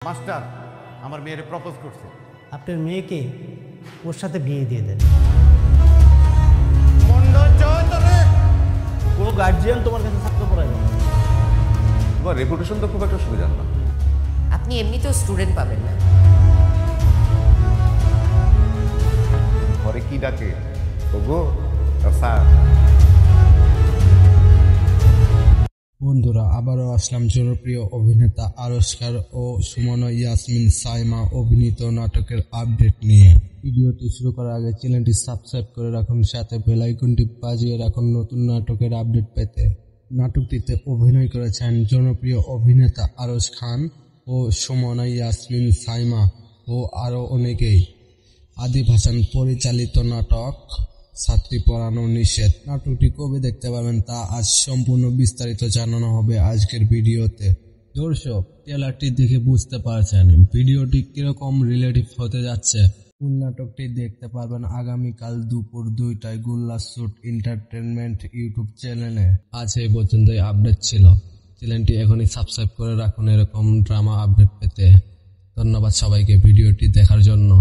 Master আমার মেয়েরে propose করছে। আপনার মেয়েকে ওর সাথে বিয়ে দিয়ে দেন। কোনো গার্জিয়ান তোমার কাছে ছাত্র পড়ায় না। তোমার রেপুটেশন তো খুব একটা সুবিধার না। আপনি এমনিতেও স্টুডেন্ট পাবেন না। ঘরে কি ডাকে ওগো স্যার। বন্ধুরা, আবারও আসলাম জনপ্রিয় অভিনেতা আরশকার ও সুমনা ইয়াসমিন সাইমা অভিনীত নাটকের আপডেট নিয়ে। ভিডিওটি শুরু করার আগে চ্যানেলটি সাবস্ক্রাইব করে রাখুন, সাথে বেল আইকনটি বাজিয়ে রাখুন নতুন নাটকের আপডেট পেতে। নাটকটিতে অভিনয় করেছেন জনপ্রিয় অভিনেতা আরশ খান ও সুমনা ইয়াসমিন সাইমা ও আরও অনেকেই। আদিব হাসান পরিচালিত নাটক ছাত্রী পড়ানো নিষেধ। নাটকটি কবে দেখতে পাবেন তা আজ সম্পূর্ণ বিস্তারিত জানানো হবে আজকের ভিডিওতে। দর্শক, ট্রেলারটি দেখে বুঝতে পারছেন ভিডিওটি কিরকম রিলেটিভ হতে যাচ্ছে। ফুল নাটকটি দেখতে পারবেন আগামীকাল দুপুর 2টায় গুল্লা শুট এন্টারটেনমেন্ট ইউটিউব চ্যানেলে। আজ এই পর্যন্তই আপডেট ছিল। চ্যানেলটি এখনই সাবস্ক্রাইব করে রাখুন এরকম ড্রামা আপডেট পেতে। ধন্যবাদ সবাইকে ভিডিওটি দেখার জন্য।